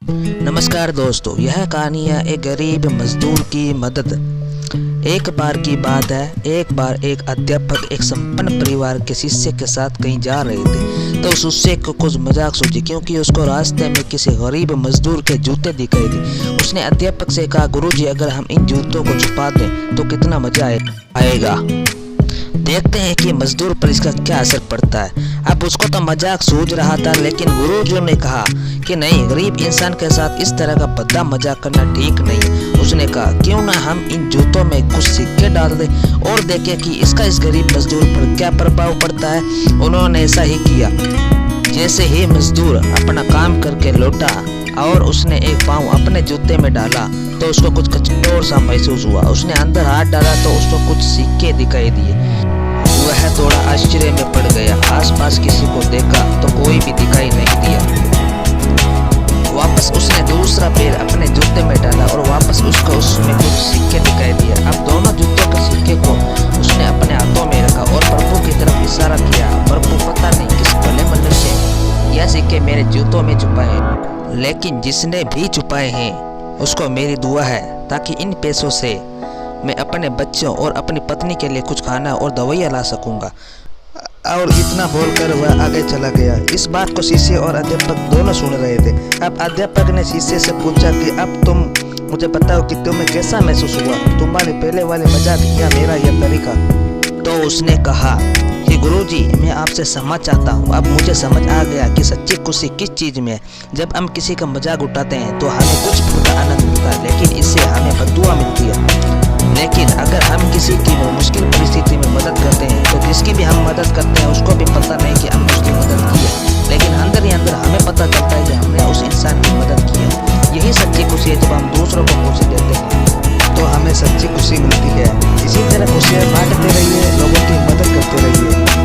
नमस्कार दोस्तों, यह कहानी है एक गरीब मजदूर की मदद। एक बार की बात है, एक बार एक अध्यापक एक संपन्न परिवार के शिष्य के साथ कहीं जा रहे थे। तो उस शिष्य को कुछ मजाक सूझी, क्योंकि उसको रास्ते में किसी गरीब मजदूर के जूते दिखाई दी। उसने अध्यापक से कहा, गुरुजी, अगर हम इन जूतों को छुपा दें तो कितना मजा आएगा। देखते हैं कि मजदूर पर इसका क्या असर पड़ता है। अब उसको तो मजाक सूझ रहा था, लेकिन गुरुजी ने कहा कि नहीं, गरीब इंसान के साथ इस तरह का भद्दा मजाक करना ठीक नहीं। उसने कहा, क्यों ना हम इन जूतों में कुछ सिक्के डाल दें और देखें कि इसका इस गरीब मजदूर पर क्या प्रभाव पड़ता है। उन्होंने ऐसा ही किया। जैसे ही मजदूर अपना काम करके लौटा और उसने एक पाँव अपने जूते में डाला तो उसको कुछ कचोर सा महसूस हुआ। उसने अंदर हाथ डाला तो उसको कुछ सिक्के दिखाई दिए। वह थोड़ा आश्चर्य में पड़ गया। आसपास किसी को देखा तो कोई भी दिखाई नहीं दिया। वापस उसने दूसरा पैर अपने जूते में डाला और वापस उसको उसमें कुछ सिक्के दिखाई दिए। अब दोनों जूतों के सिक्के को उसने अपने हाथों में रखा और प्रभु की तरफ इशारा किया। प्रभु, पता नहीं किस भले मनुष्य यह सिक्के मेरे जूतों में छुपाए, लेकिन जिसने भी छुपाए हैं उसको मेरी दुआ है, ताकि इन पैसों से मैं अपने बच्चों और अपनी पत्नी के लिए कुछ खाना और दवाइयाँ ला सकूंगा। और इतना बोलकर वह आगे चला गया। इस बात को शिष्य और अध्यापक दोनों सुन रहे थे। अब अध्यापक ने शिष्य से पूछा कि अब तुम मुझे बताओ कि तुम्हें कैसा महसूस हुआ, तुम्हारे पहले वाले मजाक या मेरा यह तरीका। तो उसने कहा कि गुरुजी, मैं आपसे क्षमा चाहता हूँ। अब मुझे समझ आ गया कि सच्ची खुशी किस चीज़ में है। जब हम किसी का मजाक उठाते हैं तो हमें कुछ पूरा आनंद मिलता है, लेकिन इससे हमें बददुआ मिलती है। लेकिन अगर हम किसी की मुश्किल परिस्थिति में मदद करते हैं तो जिसकी भी हम मदद करते हैं उसको भी पता नहीं कि हमने उसकी मदद की है, लेकिन अंदर ही अंदर हमें पता चलता है कि हमने उस इंसान की मदद की है। यही सच्ची खुशी है। जब हम दूसरों को खुशी देते हैं तो हमें सच्ची खुशी मिलती है। इसी तरह खुशियाँ बांटते रहिए, लोगों की मदद करते रहिए।